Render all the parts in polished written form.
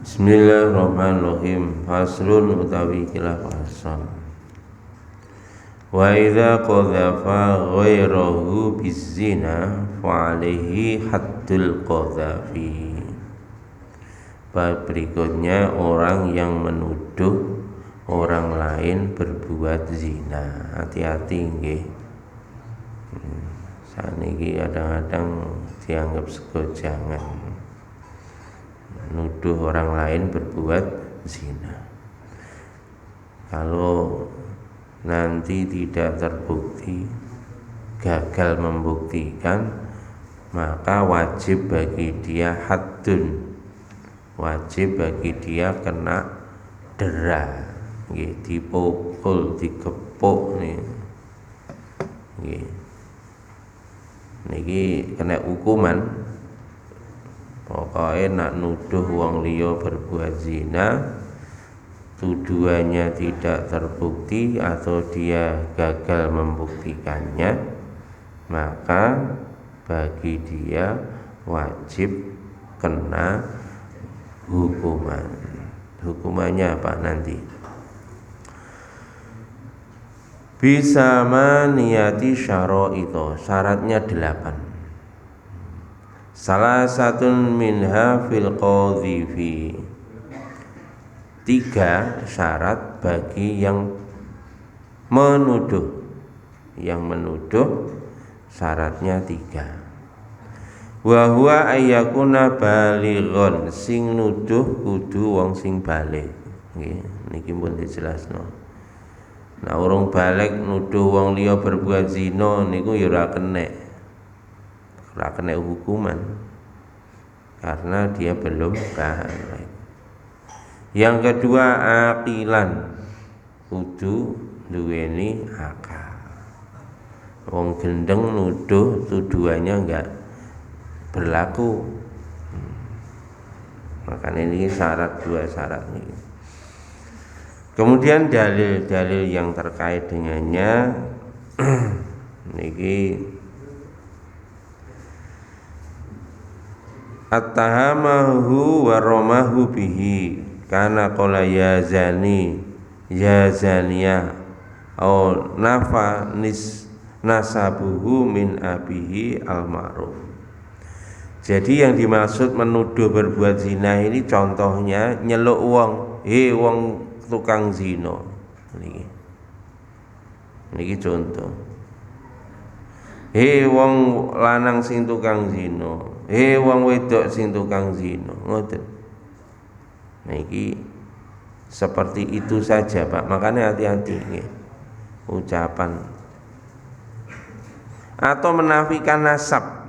Bismillahirrahmanirrahim. Faslun utawi khilaf asal. Wa idza qadhafa ghairahu bizina fa alaihi haddul qadhafi. Bab berikutnya orang yang menuduh orang lain berbuat zina. Hati-hati nggih. Saniki kadang-kadang dianggap segojangan. Nuduh orang lain berbuat zina. Kalau nanti tidak terbukti, gagal membuktikan, maka wajib bagi dia haddun, wajib bagi dia kena dera, dipukul, digepuk nih, niki kena hukuman. Pokoknya nak nuduh wong liya berbuat zina, tuduhannya tidak terbukti atau dia gagal membuktikannya, maka bagi dia wajib kena hukuman. Hukumannya apa nanti? Bisa maniyati syara'ita, syaratnya 8. Salah satu minha fil qadhifi, 3 syarat bagi yang menuduh. Yang menuduh syaratnya 3. Wa huwa ayyakuna balighon, sing nuduh kudu wong sing baligh. Nggih, niki pun dijelasno. Nah, urung baligh nuduh wong liya berbuat zina niku ya ora kena hukuman karena dia belum baligh. Yang kedua, aqilan, kudu duweni akal. Wong gendeng nuduh tuduhannya enggak berlaku. Makanya ini syarat, 2 syarat ini. Kemudian dalil-dalil yang terkait dengannya niki at-tahamahu wa ramahu bihi kana qala ya zani ya zaniya au nafa nasabuhu min abihi al-ma'ruf. Jadi yang dimaksud menuduh berbuat zina ini contohnya nyeluk wong, wong tukang zina. Niki contoh. Wong lanang sing tukang zina, wong wedok sing tukang zina, ngoten. Niki seperti itu saja, Pak. Makanya hati-hati nggih. Ucapan atau menafikan nasab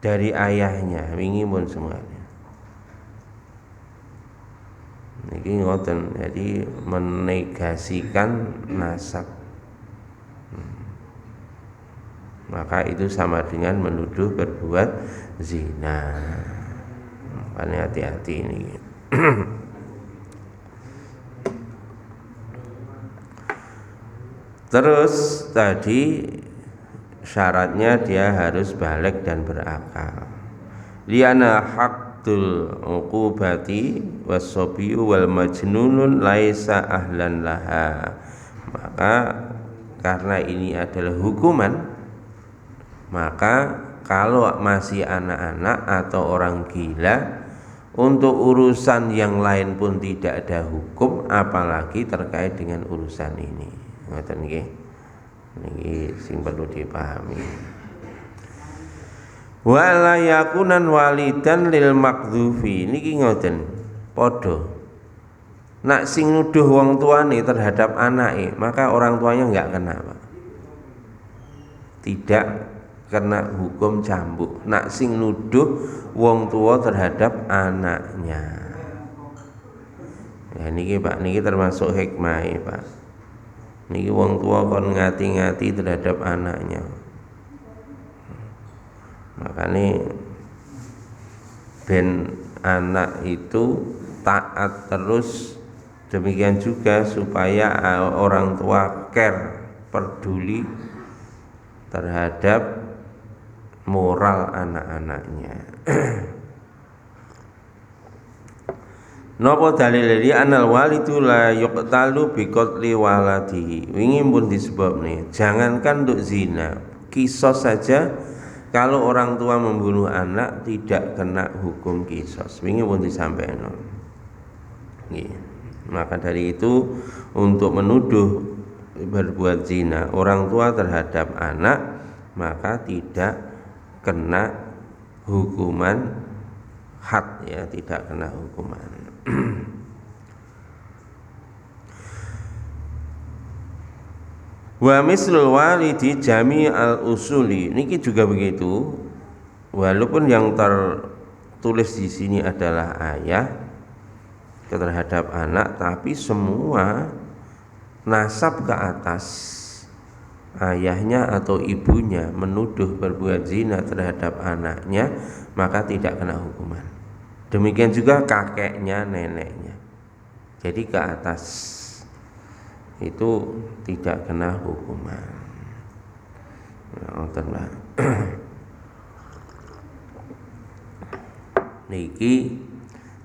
dari ayahnya, wingi pun semuanya. Niki ngoten, jadi menegasikan nasab. Maka itu sama dengan menuduh berbuat zina. Makanya hati-hati ini. Terus tadi syaratnya dia harus baligh dan berakal. Liana haqqul uqubati was-sabiyyu wal majnunun laisa ahlan laha. Maka karena ini adalah hukuman, maka kalau masih anak-anak atau orang gila, untuk urusan yang lain pun tidak ada hukum, apalagi terkait dengan urusan ini. Ngoten nggih. Niki sing perlu dipahami. Wala yakunan walidan lil maqdzufi, niki ngoten. Padha. Nak sing nuduh wong tuane terhadap anake, maka orang tuanya enggak kena, Pak. Tidak kena hukum cambuk. Nak sing nuduh wong tua terhadap anaknya. Ya niki Pak, niki termasuk hikmah, Pak. Niki wong tua kon ngati-ngati terhadap anaknya. Makanya ben anak itu taat terus, demikian juga supaya orang tua care, peduli terhadap moral anak-anaknya. Napa dalil iki anal walidu la yuqtalu bi qatli waladihi. Wingi pun disebabne, jangankan untuk zina, kisos saja kalau orang tua membunuh anak tidak kena hukum kisos. Wingi pun disampaikan. Maka dari itu untuk menuduh berbuat zina orang tua terhadap anak maka tidak kena hukuman had, ya, tidak kena hukuman. Wa mislul walidi jami al usuli, niki juga begitu, walaupun yang tertulis di sini adalah ayah terhadap anak, tapi semua nasab ke atas ayahnya atau ibunya menuduh berbuat zina terhadap anaknya maka tidak kena hukuman. Demikian juga kakeknya, neneknya. Jadi ke atas itu tidak kena hukuman. Niki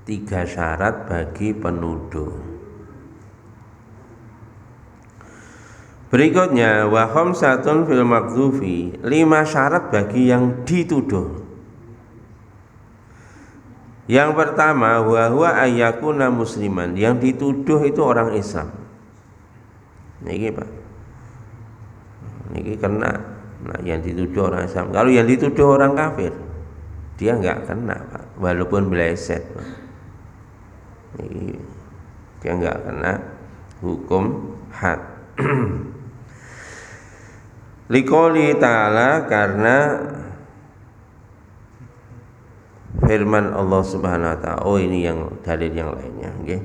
3 syarat bagi penuduh. Berikutnya wa khamsatun fil maqdhufi, 5 syarat bagi yang dituduh. Yang pertama wa huwa ayyakuna musliman, yang dituduh itu orang Islam. Niki Pak, niki kena. Nah, yang dituduh orang Islam. Kalau yang dituduh orang kafir, dia nggak kena Pak, walaupun meleset Pak. Niki dia nggak kena hukum had. Liqouli ta'ala, karena firman Allah Subhanahu wa taala. Oh, ini yang dalil yang lainnya, nggih.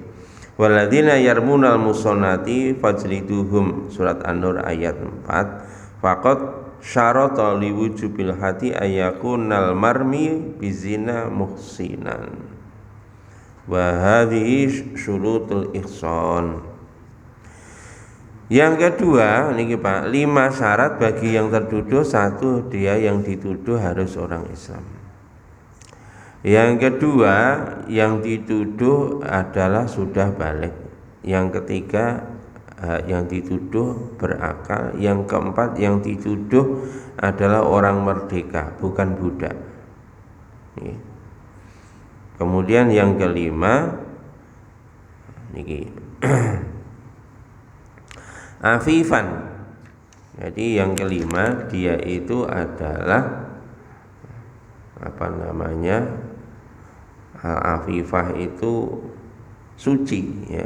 Walladzina yarmunal musonati fajliduhum, surat An-Nur ayat 4. Faqad syarata liwujubil hati ayakunal marmi bizina muhsinan. Wa hadhihi syurutul ihsan. Yang kedua, niki Pak, 5 syarat bagi yang tertuduh. 1, dia yang dituduh harus orang Islam. Yang kedua, yang dituduh adalah sudah balik. Yang ketiga, yang dituduh berakal. Yang keempat, yang dituduh adalah orang merdeka, bukan budak. Kemudian yang kelima, niki afifan. Jadi yang kelima, dia itu adalah apa namanya? Al-afifah itu suci, ya.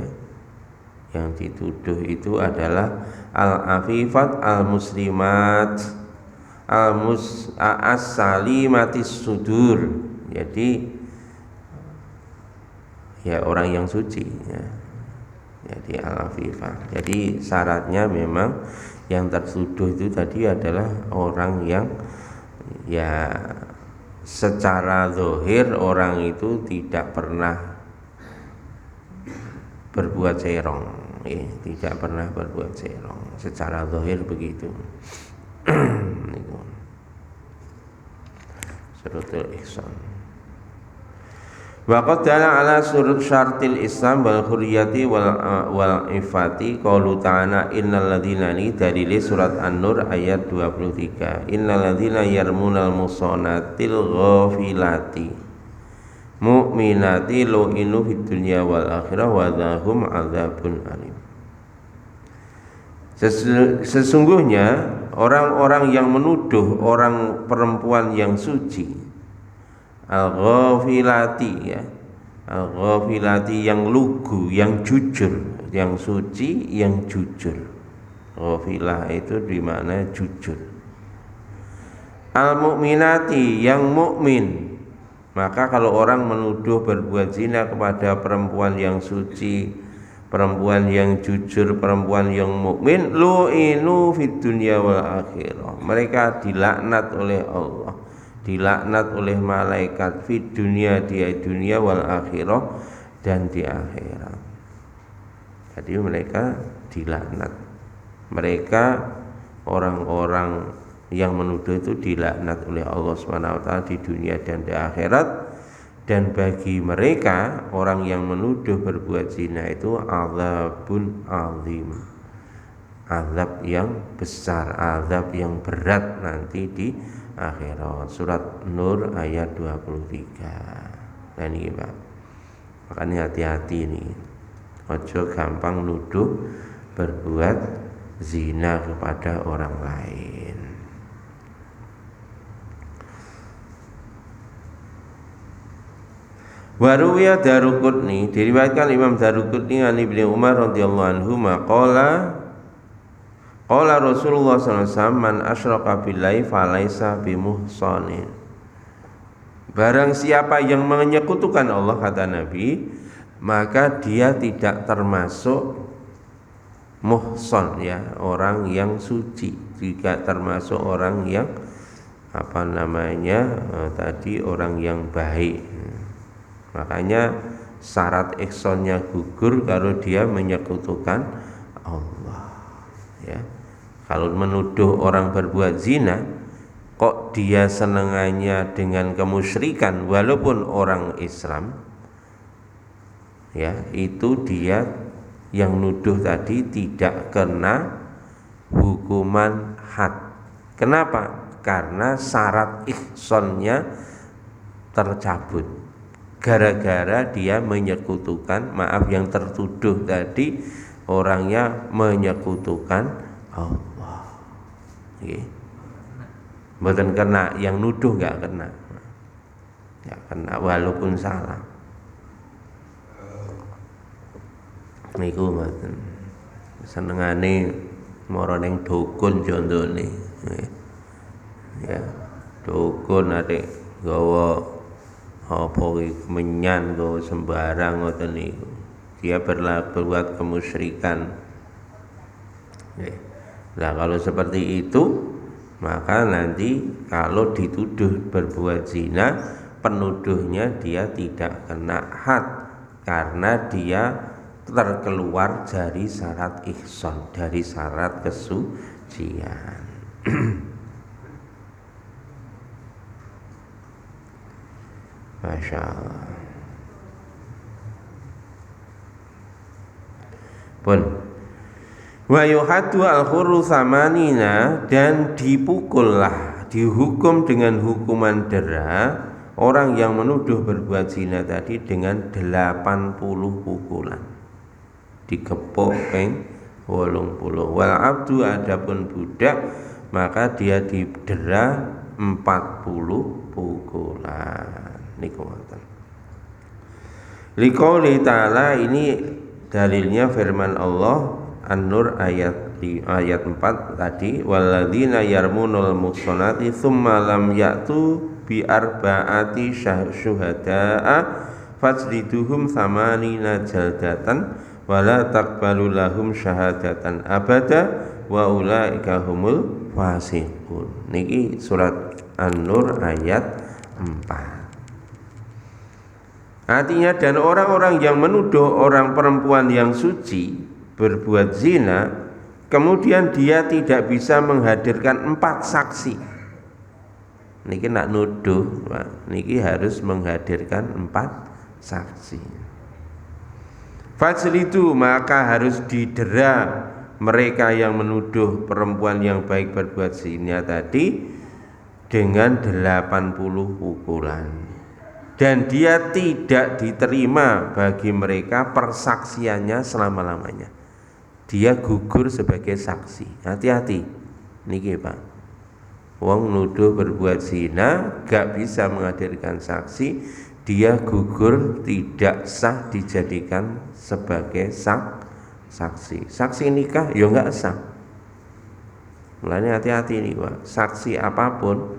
Yang dituduh itu adalah al-afifat al-muslimat as-salimatis sudur. Jadi ya orang yang suci, ya. Jadi al-afifah. Jadi syaratnya memang yang tertuduh itu tadi adalah orang yang ya secara zahir orang itu tidak pernah berbuat serong, tidak pernah berbuat serong. Secara zahir begitu. Syurutul ihsan. Wa qad dalla ala surut syartil Islam wal hurriyati wal ifati qaulu ta'ala innal ladzina, ini dalil surat An-Nur ayat 23. Innal ladzina yarmunal musanatil ghafilati mu'minati lu'inu fid dunya wal akhirah wa lahum adzabun alim. Sesungguhnya orang-orang yang menuduh orang perempuan yang suci, al-ghafilati, ya, al-ghafilati yang lugu, yang jujur, yang suci, yang jujur. Ghafilah itu dimana jujur. Al-mu'minati, yang mukmin. Maka kalau orang menuduh berbuat zina kepada perempuan yang suci, perempuan yang jujur, perempuan yang mukmin, lu'inu fid dunya wal akhirah, mereka dilaknat oleh Allah, dilaknat oleh malaikat fid dunia, di dunia, wal akhirah, dan di akhirat. Jadi mereka dilaknat. Mereka orang-orang yang menuduh itu dilaknat oleh Allah SWT di dunia dan di akhirat, Dan bagi mereka orang yang menuduh berbuat zina itu azabun azim, azab yang besar, azab yang berat nanti di akhirat. Surat Nur ayat 23. Nah ini Pak, makanya hati-hati nih, ojo gampang nuduh berbuat zina kepada orang lain. Waruwiya Daruqutni, diriwayatkan Imam Daruqutni an Ibnu Umar radhiyallahu anhu qala Rasulullah sallallahu alaihi wasallam man asyraka billahi falaisa bimuhsanin. Barang siapa yang menyekutukan Allah, kata Nabi, maka dia tidak termasuk muhsan, ya, orang yang suci, tidak termasuk orang yang tadi orang yang baik. Makanya syarat ihsannya gugur kalau dia menyekutukan Allah, ya. Kalau menuduh orang berbuat zina, kok dia senengannya dengan kemusyrikan walaupun orang Islam, ya, itu dia yang nuduh tadi tidak kena hukuman had. Kenapa? Karena syarat ihsannya tercabut gara-gara dia menyekutukan, yang tertuduh tadi orangnya menyekutukan Allah. Okay. Mboten kena, yang nuduh nggak kena, walaupun salah. Niku mboten senengane mara ning dukun contone, ya, dukun atik gawa apa menyan go sembarang ngoten niku, dia berbuat kemusyrikan. Nah kalau seperti itu, maka nanti kalau dituduh berbuat zina, penuduhnya dia tidak kena had karena dia terkeluar dari syarat ihsan, dari syarat kesucian. Masya Allah. Pun wa yuhaddu al-khurru samanina, dan dipukullah, dihukum dengan hukuman dera orang yang menuduh berbuat zina tadi dengan 80 pukulan, digepok ping 80. Wal abdu, adapun budak, maka dia didera 40 pukulan. Niku ngoten. Liqouli ta'ala, ini dalilnya firman Allah An-Nur ayat 4 tadi, walladzina yarmunul muhsanati tsumma lam ya'tu bi arba'ati syuhada'a fajliduhum tsamanina jaldatan wala taqbalu lahum syahadatan abada wa ulaika humul fasiqun. Niki surat An-Nur ayat 4. Artinya, dan orang-orang yang menuduh orang perempuan yang suci berbuat zina, kemudian dia tidak bisa menghadirkan 4 saksi. Niki nak nuduh, Pak, niki harus menghadirkan 4 saksi. Fajlidu, maka harus didera mereka yang menuduh perempuan yang baik berbuat zina tadi dengan 80 pukulan. Dan dia tidak diterima bagi mereka persaksiannya selama-lamanya. Dia gugur sebagai saksi. Hati-hati niki Pak, wong nuduh berbuat zina gak bisa menghadirkan saksi, dia gugur, tidak sah dijadikan sebagai saksi. Saksi nikah ya gak sah. Mulanya hati-hati nih Pak, saksi apapun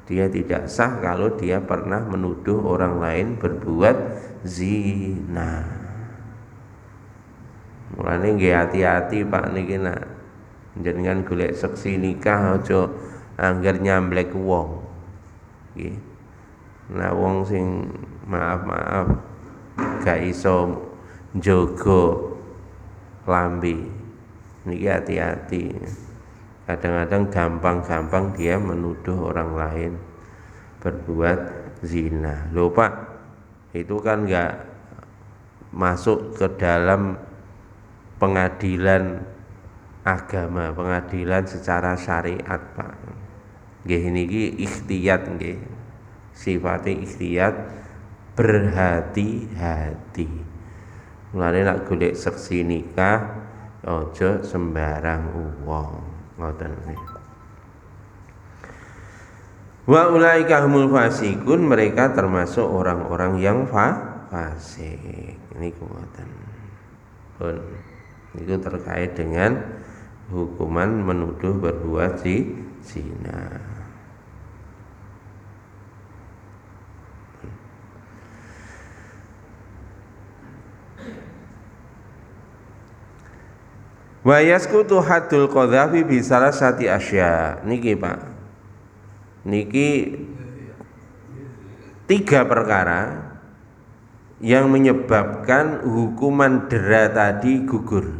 dia tidak sah kalau dia pernah menuduh orang lain berbuat zina. Mulane nggih hati-hati Pak niki nak jenengan golek saksi nikah aja angger nyamblek wong. Nggih. Nah wong sing maaf gak iso njaga lambe niki hati-hati. Kadang-kadang gampang-gampang dia menuduh orang lain berbuat zina. Lho Pak, itu kan enggak masuk ke dalam pengadilan agama, pengadilan secara syariat, Pak. Nggih niki ikhtiyat nggih. Sifate ikhtiyat berhati-hati. Mulane nek golek seksi nikah aja sembarang wong. Ngoten niki. Wa ulaika humul fasikun, mereka termasuk orang-orang yang fasik. Ini ngoten. Pun itu terkait dengan hukuman menuduh berbuat zina. Wa yaskutu haddul qadhafi bi salasati asya. Niki Pak. Niki 3 perkara yang menyebabkan hukuman dera tadi gugur.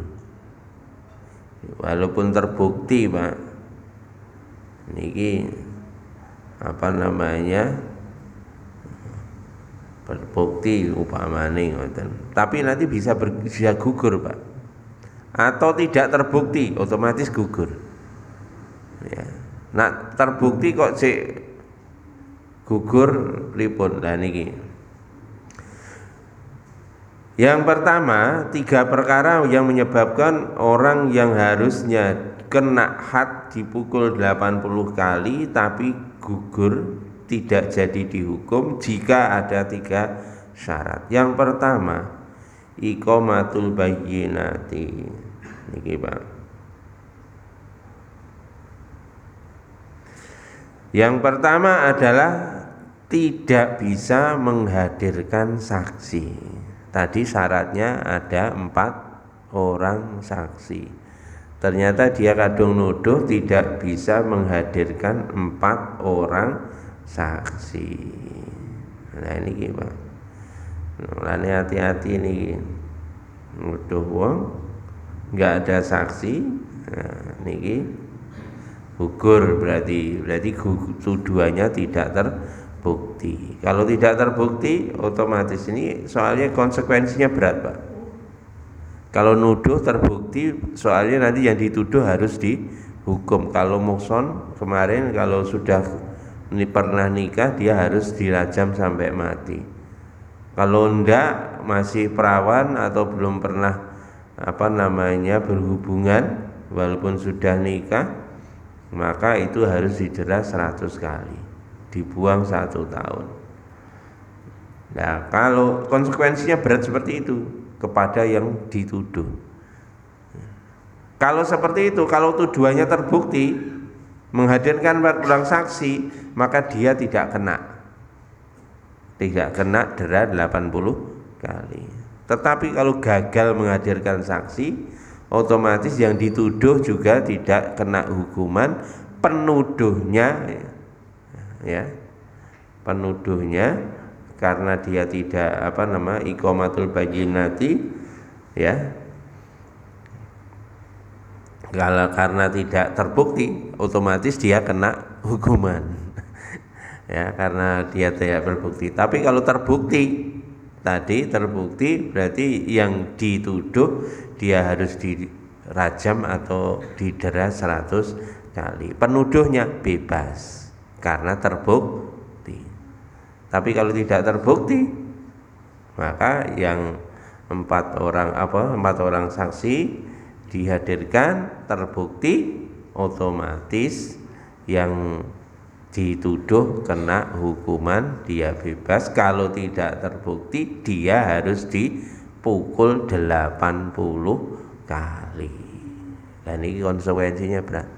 Walaupun terbukti, Pak. Niki apa namanya? Terbukti upamane ngoten. Tapi nanti bisa gugur, Pak. Atau tidak terbukti, otomatis gugur. Ya. Nah, terbukti kok sik gugur pripun? Lah niki. Yang pertama, 3 perkara yang menyebabkan orang yang harusnya kena had dipukul 80 kali tapi gugur, tidak jadi dihukum jika ada 3 syarat. Yang pertama, iqamatul bayyinati. Niki, Pak. Yang pertama adalah tidak bisa menghadirkan saksi. Tadi syaratnya ada 4 orang saksi. Ternyata dia kadung nuduh tidak bisa menghadirkan 4 orang saksi. Nah ini gimana? Mulane hati-hati nih, nuduh wong nggak ada saksi. Nah, niki gugur, berarti tuduhannya tidak terbukti. Kalau tidak terbukti, otomatis ini soalnya konsekuensinya berat, Pak. Kalau nuduh terbukti, soalnya nanti yang dituduh harus dihukum. Kalau muhson kemarin, kalau sudah pernah nikah, dia harus dirajam sampai mati. Kalau enggak, masih perawan atau belum pernah berhubungan, walaupun sudah nikah, maka itu harus didera 100 kali, dibuang 1 tahun. Nah, kalau konsekuensinya berat seperti itu kepada yang dituduh. Kalau seperti itu, kalau tuduhannya terbukti menghadirkan 4 orang saksi, maka dia tidak kena dera 80 kali. Tetapi kalau gagal menghadirkan saksi, otomatis yang dituduh juga tidak kena hukuman, penuduhnya karena dia tidak iqamatul bayyinati, ya, karena tidak terbukti, otomatis dia kena hukuman. Ya, karena dia tidak terbukti. Tapi kalau terbukti, berarti yang dituduh dia harus dirajam atau didera 100 kali. Penuduhnya bebas karena terbukti. Tapi kalau tidak terbukti, maka yang 4 orang saksi dihadirkan, terbukti, otomatis yang dituduh kena hukuman, dia bebas. Kalau tidak terbukti, dia harus dipukul 80 kali. Dan ini konsekuensinya berat.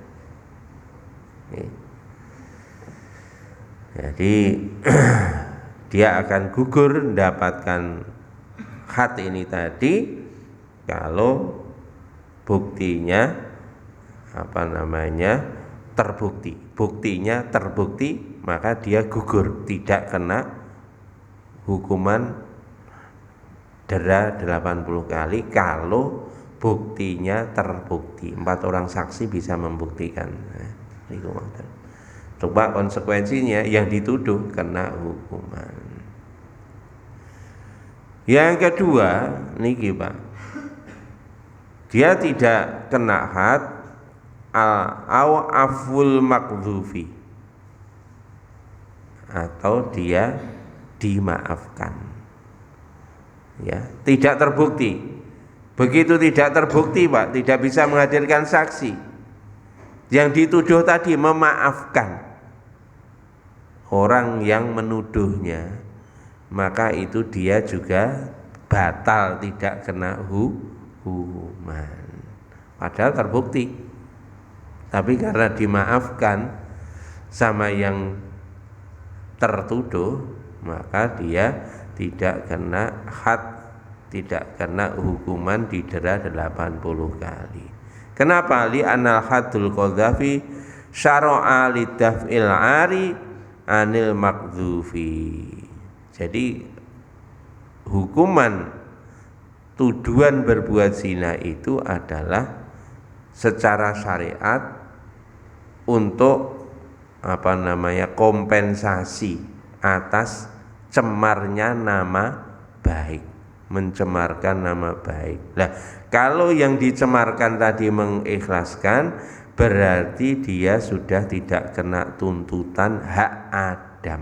Jadi dia akan gugur mendapatkan had ini tadi kalau buktinya terbukti. Buktinya terbukti, maka dia gugur, tidak kena hukuman dera 80 kali kalau buktinya terbukti. 4 orang saksi bisa membuktikan. Coba konsekuensinya yang dituduh kena hukuman. Yang kedua niki Pak, dia tidak kena had au aful makdhufi, atau dia dimaafkan. Ya, tidak terbukti. Begitu tidak terbukti Pak, tidak bisa menghadirkan saksi, yang dituduh tadi memaafkan orang yang menuduhnya, maka itu dia juga batal, tidak kena hukuman. Padahal terbukti, tapi karena dimaafkan sama yang tertuduh, maka dia tidak kena had, tidak kena hukuman didera 80 kali. Kenapa? Li anal hadul qadhafi syara'a lidaf'il ari anil makdhufi. Jadi hukuman tuduhan berbuat zina itu adalah secara syariat untuk kompensasi atas cemarnya nama baik, mencemarkan nama baik. Nah, kalau yang dicemarkan tadi mengikhlaskan, berarti dia sudah tidak kena tuntutan hak Adam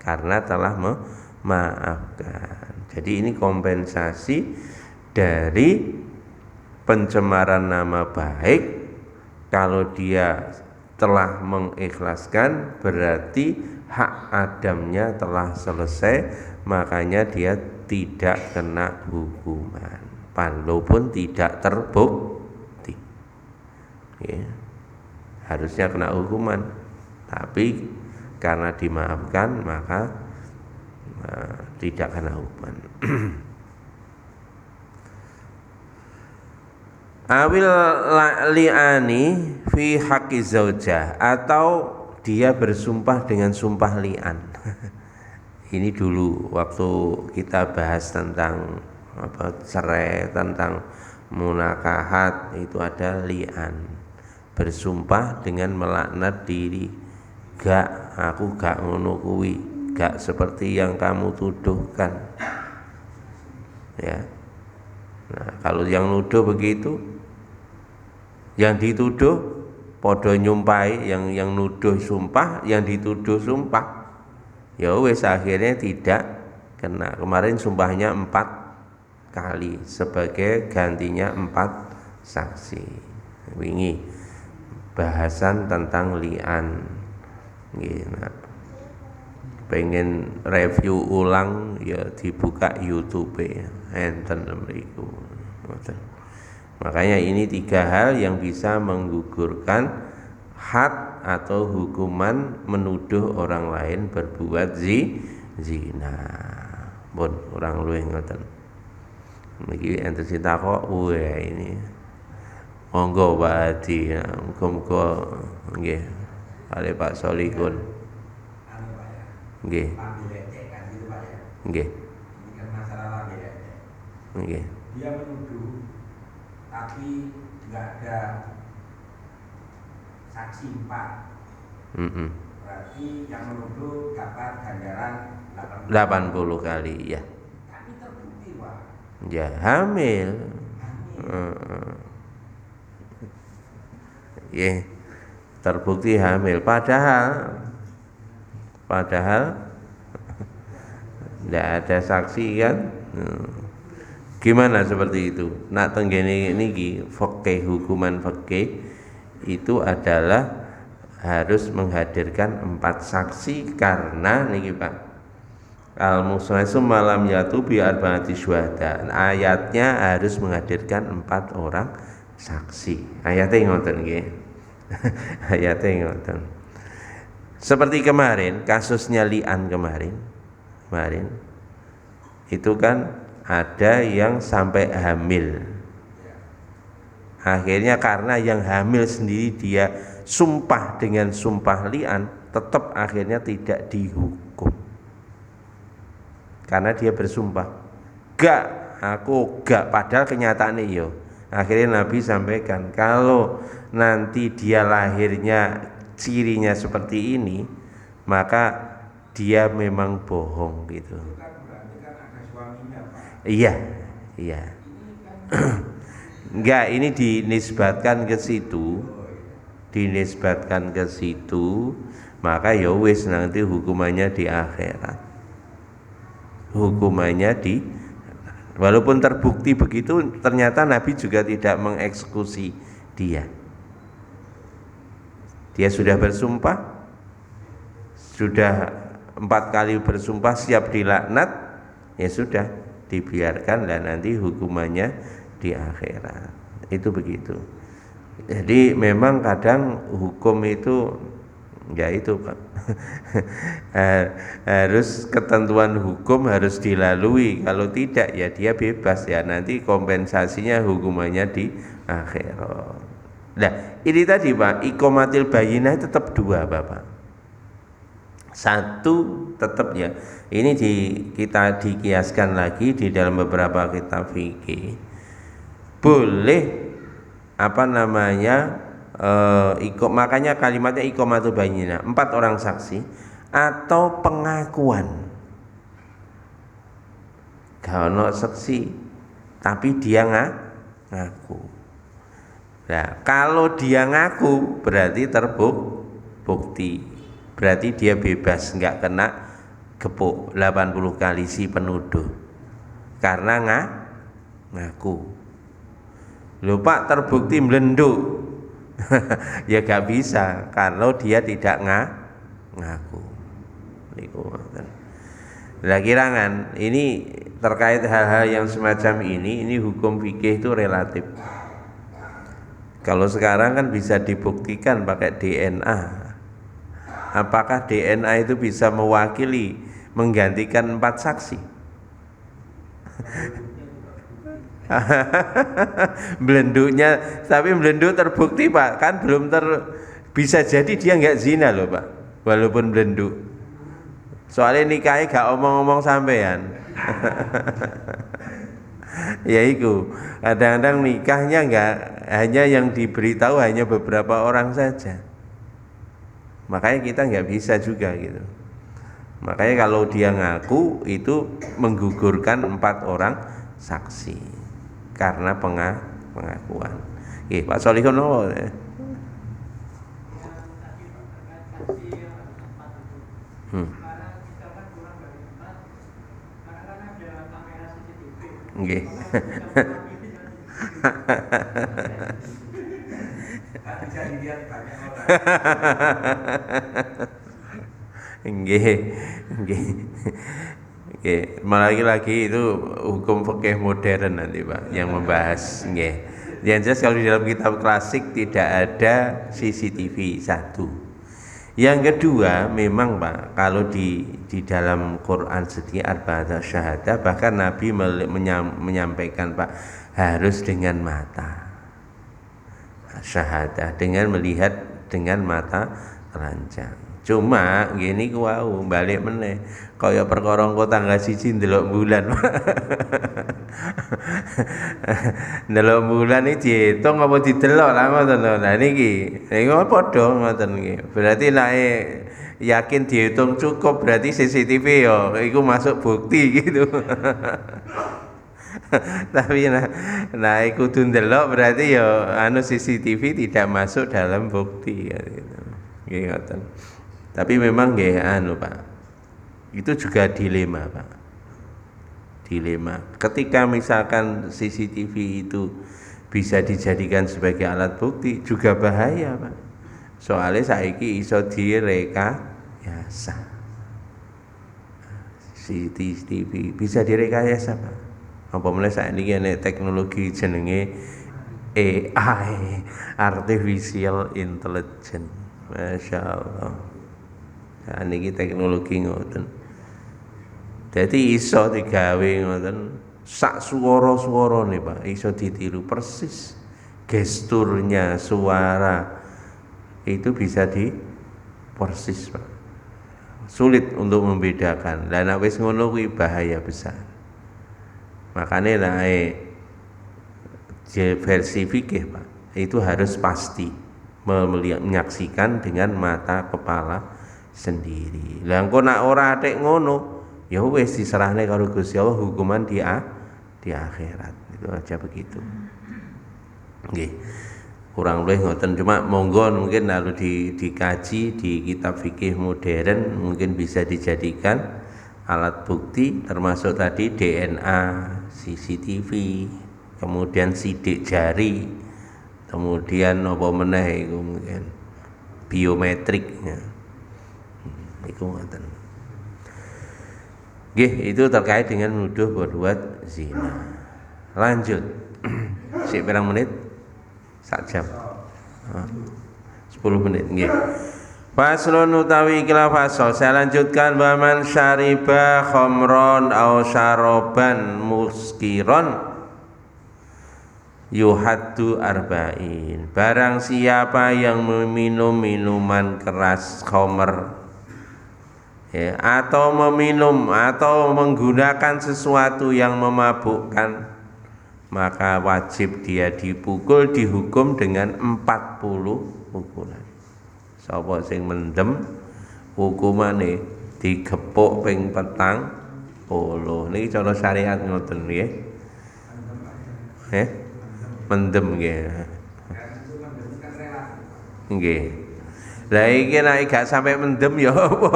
karena telah memaafkan. Jadi ini kompensasi dari pencemaran nama baik. Kalau dia telah mengikhlaskan, berarti hak Adamnya telah selesai, makanya dia tidak kena hukuman walaupun tidak terbukti. Ya, harusnya kena hukuman, tapi karena dimaafkan maka tidak kena hukuman. Awil li'ani fi haqqi zaujah, atau dia bersumpah dengan sumpah li'an. Ini dulu waktu kita bahas tentang cerai, tentang munakahat, itu ada li'an, bersumpah dengan melaknat diri. Aku gak ngono kuwi, gak seperti yang kamu tuduhkan. Ya. Nah, kalau yang nuduh begitu, yang dituduh podo nyumpai, yang nuduh sumpah, yang dituduh sumpah, ya wes akhirnya tidak kena. Kemarin sumpahnya 4 kali, sebagai gantinya 4 saksi. Wingi bahasan tentang li'an. Nah, pengen review ulang ya dibuka YouTube enten mriku. Makanya ini 3 hal yang bisa menggugurkan had atau hukuman menuduh orang lain berbuat zina. Pun orang luwih ngoten. Niki enten sitakok ini. Monggo Pak Hadi, muga-muga nggih kali Pak Solikun. Nggih. Nggih. Ini kan masalah lambe. Nggih. Dia menuduh tapi nggak ada saksi 4. Berarti yang menuduh dapat ganjaran 80 kali ya. Tapi terbukti Pak. Ya hamil. Ya, terbukti hamil. Padahal tidak ada saksi kan. Gimana seperti itu? Nak tenggene niki fikih, hukuman fikih itu adalah harus menghadirkan 4 saksi, karena niki Pak, al-musnaisu malam yatu bi arba'ati syuhada. Ayatnya harus menghadirkan 4 orang saksi. Ayatnya ngoten nggih. Ayatnya ngoten. Seperti kemarin kasusnya li'an kemarin itu kan ada yang sampai hamil. Akhirnya karena yang hamil sendiri dia sumpah dengan sumpah li'an, tetap akhirnya tidak dihukum. Karena dia bersumpah, aku gak, padahal kenyataannya yo. Akhirnya Nabi sampaikan, kalau nanti dia lahirnya cirinya seperti ini, maka dia memang bohong gitu. Itu kan berarti kan ada suaminya Pak. Iya, iya. Ini kan Enggak, ini dinisbatkan ke situ, oh iya. dinisbatkan ke situ, maka ya wis nanti hukumannya di akhirat. Hukumannya di walaupun terbukti begitu, ternyata Nabi juga tidak mengeksekusi dia. Dia sudah bersumpah, sudah 4 kali bersumpah siap dilaknat, ya sudah dibiarkan dan nanti hukumannya di akhirat. Itu begitu. Jadi memang kadang hukum itu ya itu Pak. Harus ketentuan hukum harus dilalui, kalau tidak ya dia bebas, ya nanti kompensasinya hukumannya di akhirat. Nah ini tadi Pak, ikomatil bayinah tetap 2 Bapak. 1 tetap ya, ini kita dikiaskan lagi di dalam beberapa kitab fikih, boleh apa namanya makanya kalimatnya ikomatul bayinah, 4 orang saksi atau pengakuan. Kalau saksi tapi dia ngaku. Nah, kalau dia ngaku berarti terbukti, berarti dia bebas, nggak kena gepuk 80 kali si penuduh karena ngaku. Lho Pak, terbukti melenduk ya gak bisa kalau dia tidak ngaku. Lah kirangan ini terkait hal-hal yang semacam ini hukum fikih itu relatif. Kalau sekarang kan bisa dibuktikan pakai DNA. Apakah DNA itu bisa mewakili menggantikan 4 saksi? Belenduknya, tapi belenduk terbukti Pak, kan belum bisa jadi dia nggak zina loh Pak, walaupun belenduk. Soalnya nikahnya gak omong-omong sampean. Ya itu, kadang-kadang nikahnya nggak hanya yang diberitahu hanya beberapa orang saja. Makanya kita nggak bisa juga gitu. Makanya kalau dia ngaku itu menggugurkan 4 orang saksi karena pengakuan. Oke, Pak Solihun apa? Nggih. Bisa dilihat banyak orang. Nggih, nggih. Nggih, lagi itu hukum fikih modern nanti Pak yang membahas nggih. Yang jelas kalau di dalam kitab klasik tidak ada CCTV 1. Yang kedua, memang Pak, kalau di dalam Quran sendiri arba'at syahadah, bahkan Nabi menyampaikan Pak, harus dengan mata. Syahadah dengan melihat dengan mata telanjang. Cuma gini wau balik meneh kaya perkara engko tanggal 1 ndelok bulan. Ndelok bulan iki diitung apa didelok lah ngoten lho. Lah niki padha ngoten iki. Berarti nek yakin dihitung cukup berarti CCTV ya iku masuk bukti gitu. Tapi nah kudu ndelok berarti ya CCTV tidak masuk dalam bukti gitu. Nggih ngoten. Tapi memang nggih Pak. Itu juga dilema Pak. Dilema. Ketika misalkan CCTV itu bisa dijadikan sebagai alat bukti juga bahaya Pak. Soalnya saiki iso direkayasa. CCTV bisa direkayasa Pak. Apa meneh saiki nek teknologi jenenge AI, artificial intelligence. Masya Allah. Nah, niki teknologi ngoten. Jadi iso digawe ngoten sak swara-swara nih Pak, iso ditiru persis. Gesturnya, suara itu bisa persis Pak. Sulit untuk membedakan. Lah nek wis ngono kuwi bahaya besar. Makanya versi fikih Pak, itu harus pasti menyaksikan dengan mata kepala sendiri. Lah engko nek ora atik ngono, ya wis diserahne karo Gusti Allah, hukuman di akhirat. Itu aja begitu. Nggih. Kurang lebih ngoten, cuma monggo mungkin lalu dikaji di kitab fikih modern, mungkin bisa dijadikan alat bukti, termasuk tadi DNA, CCTV, kemudian sidik jari, kemudian apa meneh iku mungkin biometrik ya. Iku ngoten. Nggih, itu terkait dengan menuduh berbuat zina. Lanjut. Sik pirang menit? Sak jam. 10 menit nggih. Faslun utawi ikilah fasal. Saya lanjutkan, wa man syariba khamron aw syaraban muskiron yuhaddu arba'in. Barang siapa yang meminum minuman keras khamr ya, atau meminum atau menggunakan sesuatu yang memabukkan, maka wajib dia dipukul, dihukum dengan 40 pukulan. Sapa sing mendem hukumane digepuk ping 40. Niki cara syariat ngoten nggih. Mendem nggih. Nggih. Lah iki nek gak sampai mendem ya apa?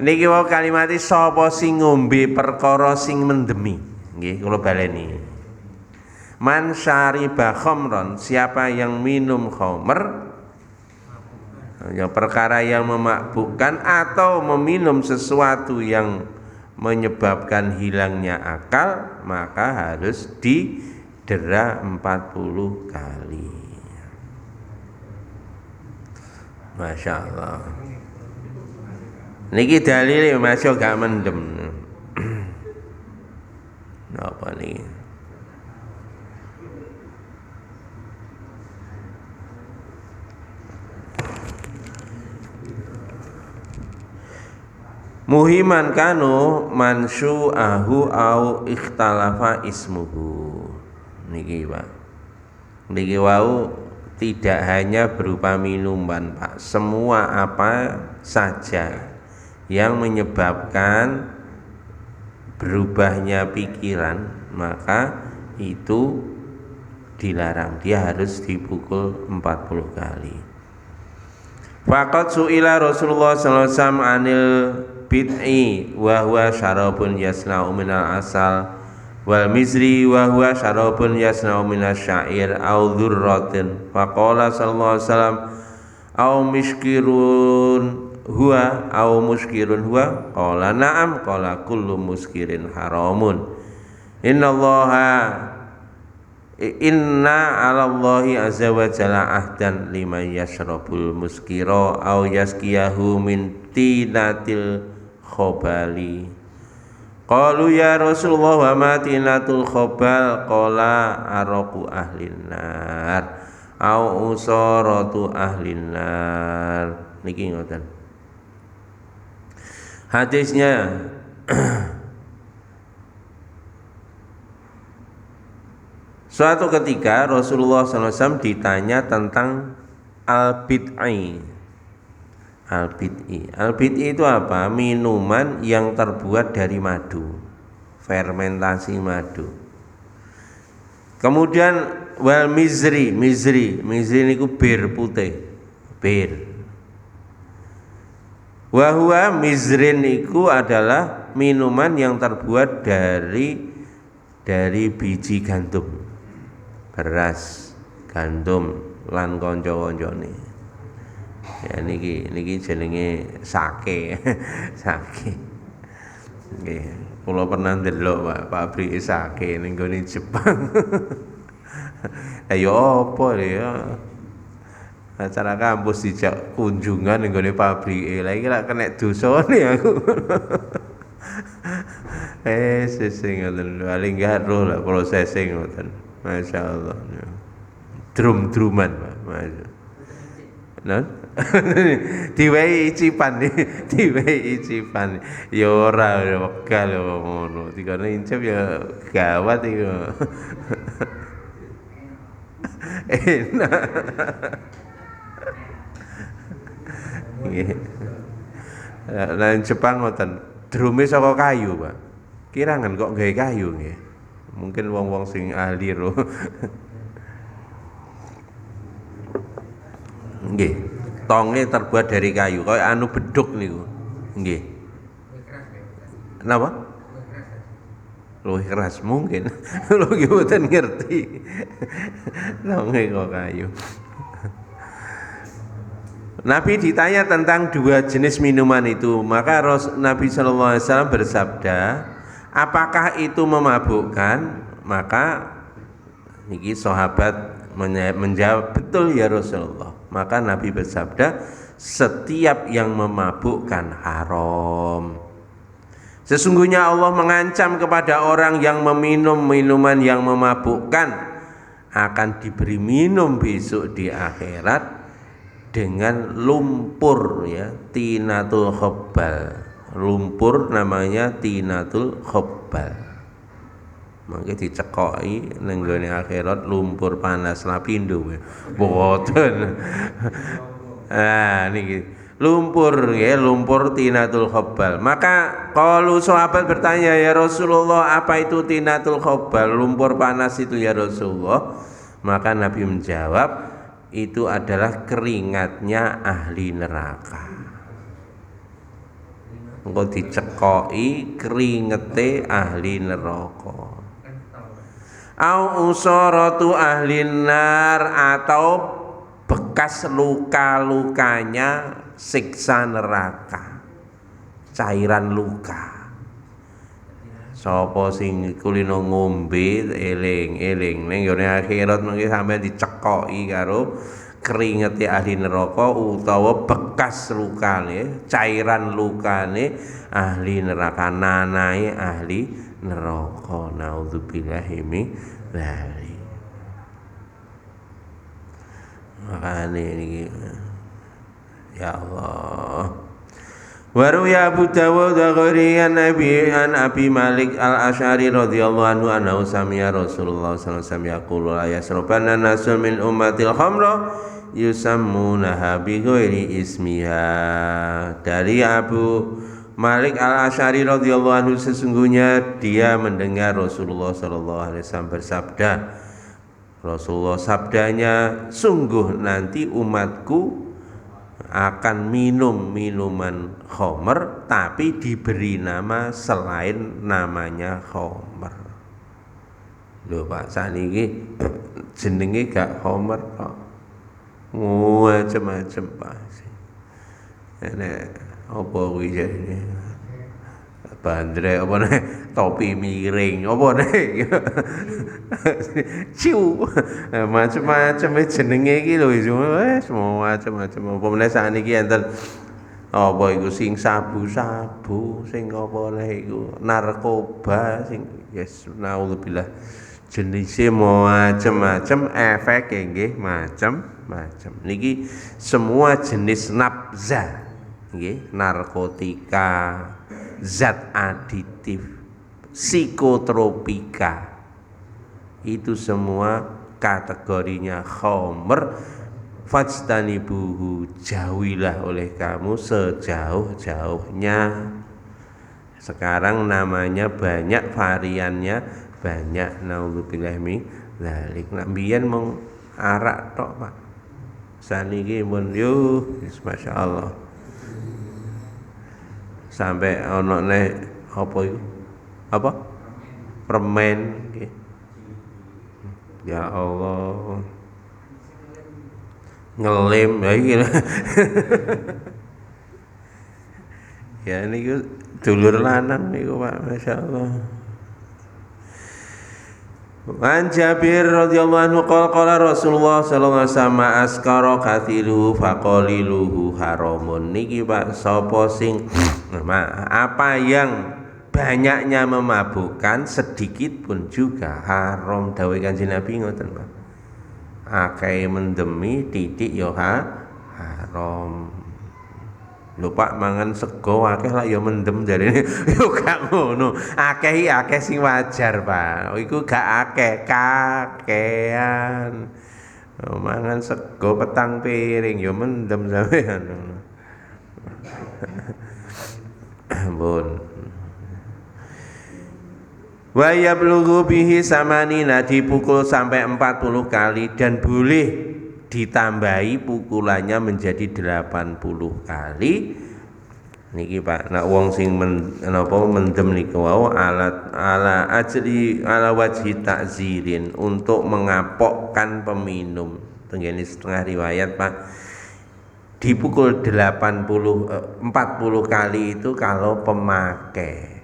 Niki wau kalimati sapa sing ngombe perkara sing mendemi. Nggih, kula baleni. Man syariba khamran, siapa yang minum khamr, ya perkara yang memabukkan atau meminum sesuatu yang menyebabkan hilangnya akal, maka harus didera 40 kali. Masya Allah. Niki dalile masih gak mendem. Napa niki? Muhiman kanu mansyu'ahu au ikhtalafa ismuhu. Niki Pak. Niki wau tidak hanya berupa minuman Pak, semua apa saja yang menyebabkan berubahnya pikiran, maka itu dilarang, dia harus dipukul 40 kali. Faqad su'ila Rasulullah sallallahu alaihi wasallam anil bid'i wa huwa syarabun yasna'u minal asal wal mizri wa huwa syarabun yasna'u minas syair au dzurratin. Faqala sallallahu alaihi wasallam au miskirun huwa au muskirun huwa, qala na'am, qala kullu muskirin haramun. Inna 'ala Allahi azza wa jalla ahdan liman yashrabul muskira au yaskiyahu min tinatil khobali. Qalu ya Rasulullah wa ma tinatul khobal, qala araqu ahlin nar au usaratu ahlin nar. Niki ngoten hadisnya. Suatu ketika Rasulullah SAW ditanya tentang al-bid'i. Al-bid'i itu apa? Minuman yang terbuat dari madu, fermentasi madu. Kemudian wal mizri niku bir putih, bir. Wa huwa mizrin iku adalah minuman yang terbuat dari biji gandum, beras, gandum lan kanca-kancane. Ya niki jenenge sake. Sake. Nggih, kula pernah ndelok Pak pabrik sake ning gone Jepang. Ayo apa ya? Acara kampus dijak kunjungan ning gone pabrike. Lah iki lak kena dosane aku. Sesing ngoten, paling gak roh lah processing ngoten. Masyaallah. Drum-druman Pak. Masyaallah. Non? Diwehi icipan ya ora wekal ngono. Dikane incip ya gawat iku. Enak. Nggih. Lah Jepang ngoten, drume saka kayu, Pak. Kirangan kok gawe kayu nggih. Mungkin wong-wong sing ahli ro. Nggih. Tonge terbuat dari kayu, kaya anu beduk niku. Nggih. Napa? Luwih keras mungkin. Lho nggih mboten ngerti. Tonge kok kayu. Nabi ditanya tentang dua jenis minuman itu, maka Nabi Shallallahu Alaihi Wasallam bersabda, apakah itu memabukkan? Maka niki sahabat menjawab, betul ya Rasulullah. Maka Nabi bersabda, setiap yang memabukkan haram. Sesungguhnya Allah mengancam kepada orang yang meminum minuman yang memabukkan akan diberi minum besok di akhirat dengan lumpur, ya, tinatul khobbal. Lumpur namanya tinatul khobbal. Mangke dicekoki ning gone akhirat lumpur panas lapindo. Boten. Ah niki lumpur, ya, lumpur tinatul khobbal. Maka kalau sahabat bertanya, ya Rasulullah, apa itu tinatul khobbal, lumpur panas itu ya Rasulullah? Maka Nabi menjawab, itu adalah keringatnya ahli neraka. Engko dicekoki keringete ahli neraka. Au usaratu ahli nar, atau bekas luka-lukanya siksa neraka. Cairan luka. Sapa sing kulino ngombe eling-eling ning ngene akhirat mengki sampe dicekoki karo keringete ahli neraka utawa bekas lukane, cairan lukane ahli neraka, nanae ahli neraka. Naudzubillahi min dzalik. Makane niki ya Allah. Waru ya Abu Dawud wa ghairihi an Abi Malik al-Asy'ari radhiyallahu anhu annahu sami'a Rasulullah sallallahu alaihi wasallam yaqulu la yasrabanna nasun min ummatil khamra yusammunaha bi ghairi ismiha. Dari Abu Malik al-Asy'ari radhiyallahu anhu, sesungguhnya dia mendengar Rasulullah sallallahu alaihi wasallam bersabda. Rasulullah sabdanya, sungguh nanti umatku akan minum minuman khamr tapi diberi nama selain namanya khamr. Lho Pak, saniki jenenge gak khamr kok. Macem-macem Pak. Nek apa kuwi jenenge? Bandre apa nek topi miring apa nek ciu macam-macam jenenge iki lho semua macam-macam apa meneh sakniki enten apa iku sing sabu-sabu sing apa nek iku narkoba sing yes naudzubillah jenise macam-macam efeke nggih macam-macam niki semua jenis nabza nggih, narkotika, zat aditif, psikotropika, itu semua kategorinya khamr. Fajtanibuhu, jauhilah oleh kamu sejauh-jauhnya. Sekarang namanya banyak, variannya banyak. Naudzubillah min dzalik. Nek mbiyen mung arak tok Pak, saniki pun yo masyaallah sampai ono nek apa itu apa permen nggih. Ya Allah, ngelem ya iki. Ya niku dulur lanang niku Pak, masyaallah. An Jabir radhiyallahu anhu qala Rasulullah sallallahu alaihi wasallam askara kathiluhu faqaliluhu haramun. Niki Pak, sapa sing apa yang banyaknya memabukkan sedikit pun juga haram. Dawuh Kanjeng Nabi ngoten Pak. Akeh mendemi titik yo haram. Lho Pak, mangan sego akeh lah ya mendem jarene. Yo gak ngono. Akeh sing wajar, Pak. Iku gak akeh, kakean. Mangan sego petang piring ya mendem sampean. Ampun. Wa yablughu bihi samanina, dipukul sampai 40 kali dan boleh ditambahi pukulannya menjadi 80 kali. Niki Pak, nak wong sing mendem niku wau ala wajhi ta'zirin, untuk mengapokkan peminum. Tenggene setengah riwayat Pak, dipukul 40 kali itu kalau pemakai.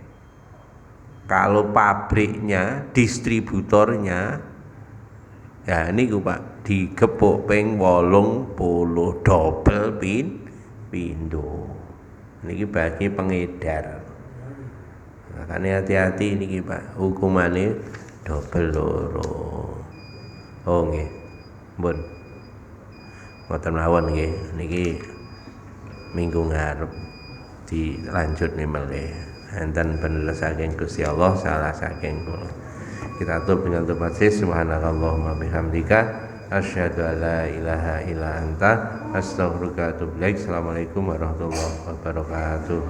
Kalau pabriknya, distributornya, ya niku Pak, digepuk ping 80 double pindho. Niki bagi pengedar. Makanya hati-hati niki Pak, hukumannya double loro. Oh nggih. Mbun. Ngoten mawon nggih. Niki minggu ngarep dilanjut nih melih. Enten bener saking Gusti Allah, salah saking kula. Kita tutup dengan doa subhanakallahumma bihamdika asyhadu an la ilaha illa anta astaghfiruka wa atubu ilaik. Assalamualaikum warahmatullahi wabarakatuh.